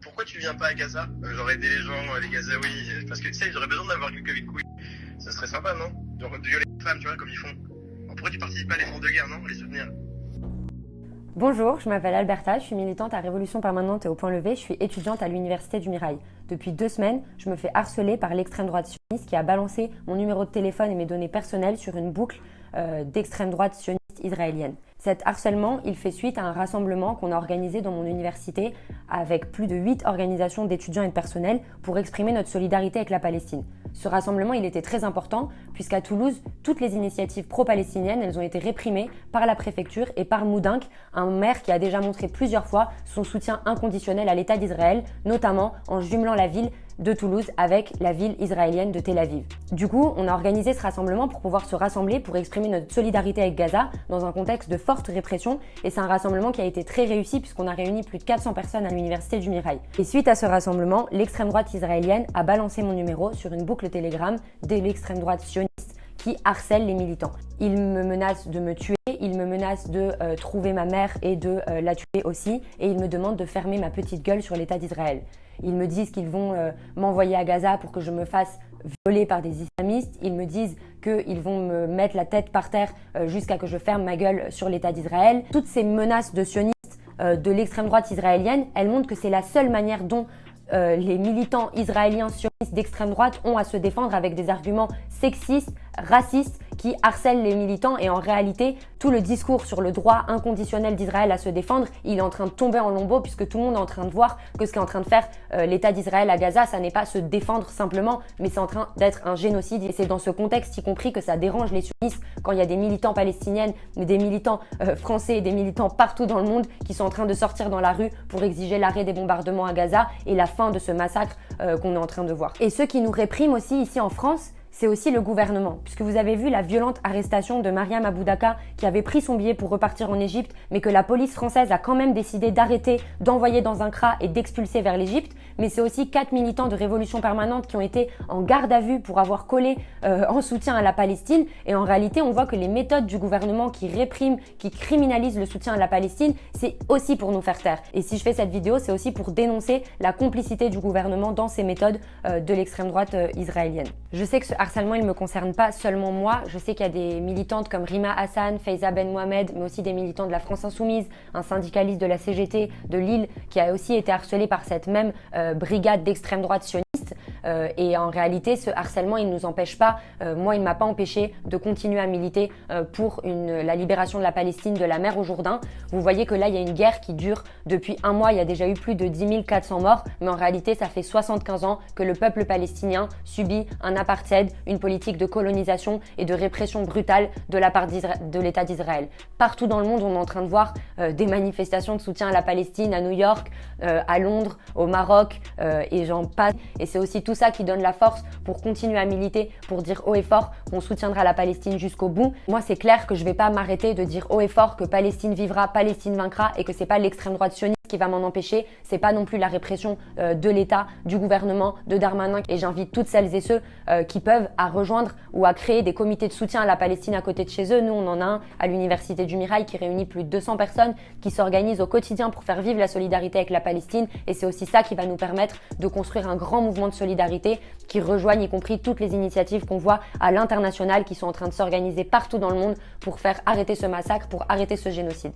Pourquoi tu viens pas à Gaza? Genre aider les gens, les Gazaouis, parce que tu sais, ils auraient besoin d'avoir quelques vies de couilles. Ça serait sympa, non? Genre de violer les femmes, tu vois, comme ils font. Pourquoi tu participes pas à l'effort de guerre, non? Les soutenir. Bonjour, je m'appelle Alberta, je suis militante à Révolution Permanente et au Point Levé, je suis étudiante à l'Université du Mirail. Depuis 2 semaines, je me fais harceler par l'extrême droite sioniste qui a balancé mon numéro de téléphone et mes données personnelles sur une boucle d'extrême droite sioniste israélienne. Cet harcèlement, il fait suite à un rassemblement qu'on a organisé dans mon université avec plus de 8 organisations d'étudiants et de personnel pour exprimer notre solidarité avec la Palestine. Ce rassemblement, il était très important puisqu'à Toulouse, toutes les initiatives pro-palestiniennes, elles ont été réprimées par la préfecture et par Moudinque, un maire qui a déjà montré plusieurs fois son soutien inconditionnel à l'État d'Israël, notamment en jumelant la ville de Toulouse avec la ville israélienne de Tel Aviv. Du coup, on a organisé ce rassemblement pour pouvoir se rassembler, pour exprimer notre solidarité avec Gaza dans un contexte de forte répression. Et c'est un rassemblement qui a été très réussi puisqu'on a réuni plus de 400 personnes à l'Université du Mirail. Et suite à ce rassemblement, l'extrême droite israélienne a balancé mon numéro sur une boucle Telegram de l'extrême droite sioniste qui harcèle les militants. Ils me menacent de me tuer, ils me menacent de trouver ma mère et de la tuer aussi, et ils me demandent de fermer ma petite gueule sur l'État d'Israël. Ils me disent qu'ils vont m'envoyer à Gaza pour que je me fasse violer par des islamistes. Ils me disent qu'ils vont me mettre la tête par terre jusqu'à que je ferme ma gueule sur l'État d'Israël. Toutes ces menaces de sionistes de l'extrême droite israélienne, elles montrent que c'est la seule manière dont les militants israéliens sionistes d'extrême droite ont à se défendre avec des arguments sexistes, racistes, qui harcèlent les militants. Et en réalité, tout le discours sur le droit inconditionnel d'Israël à se défendre, il est en train de tomber en lambeaux puisque tout le monde est en train de voir que ce qu'est en train de faire l'État d'Israël à Gaza, ça n'est pas se défendre simplement, mais c'est en train d'être un génocide. Et c'est dans ce contexte y compris que ça dérange les sionistes quand il y a des militants palestiniennes, mais des militants français et des militants partout dans le monde qui sont en train de sortir dans la rue pour exiger l'arrêt des bombardements à Gaza et la fin de ce massacre qu'on est en train de voir. Et ceux qui nous répriment aussi ici en France, c'est aussi le gouvernement, puisque vous avez vu la violente arrestation de Mariam Aboudaka qui avait pris son billet pour repartir en Égypte, mais que la police française a quand même décidé d'arrêter, d'envoyer dans un CRA et d'expulser vers l'Égypte. Mais c'est aussi 4 militants de Révolution Permanente qui ont été en garde à vue pour avoir collé en soutien à la Palestine. Et en réalité, on voit que les méthodes du gouvernement qui répriment, qui criminalisent le soutien à la Palestine, c'est aussi pour nous faire taire. Et si je fais cette vidéo, c'est aussi pour dénoncer la complicité du gouvernement dans ces méthodes de l'extrême droite israélienne. Je sais que ce harcèlement, il ne me concerne pas seulement moi. Je sais qu'il y a des militantes comme Rima Hassan, Faiza Ben Mohamed, mais aussi des militants de la France Insoumise, un syndicaliste de la CGT de Lille qui a aussi été harcelé par cette même brigade d'extrême droite sioniste. Et en réalité, ce harcèlement, il ne nous empêche pas, moi, il ne m'a pas empêché de continuer à militer pour la libération de la Palestine, de la mer au Jourdain. Vous voyez que là, il y a une guerre qui dure depuis 1 mois. Il y a déjà eu plus de 10 400 morts, mais en réalité, ça fait 75 ans que le peuple palestinien subit un apartheid, une politique de colonisation et de répression brutale de la part de l'État d'Israël. Partout dans le monde, on est en train de voir des manifestations de soutien à la Palestine, à New York, à Londres, au Maroc, et j'en passe. Et c'est aussi tout ça qui donne la force pour continuer à militer, pour dire haut et fort qu'on soutiendra la Palestine jusqu'au bout. Moi, c'est clair que je vais pas m'arrêter de dire haut et fort que Palestine vivra, Palestine vaincra et que c'est pas l'extrême droite sioniste qui va m'en empêcher. C'est pas non plus la répression de l'État, du gouvernement, de Darmanin. Et j'invite toutes celles et ceux qui peuvent à rejoindre ou à créer des comités de soutien à la Palestine à côté de chez eux. Nous, on en a un à l'Université du Mirail qui réunit plus de 200 personnes qui s'organisent au quotidien pour faire vivre la solidarité avec la Palestine. Et c'est aussi ça qui va nous permettre de construire un grand mouvement de solidarité qui rejoigne y compris toutes les initiatives qu'on voit à l'international qui sont en train de s'organiser partout dans le monde pour faire arrêter ce massacre, pour arrêter ce génocide.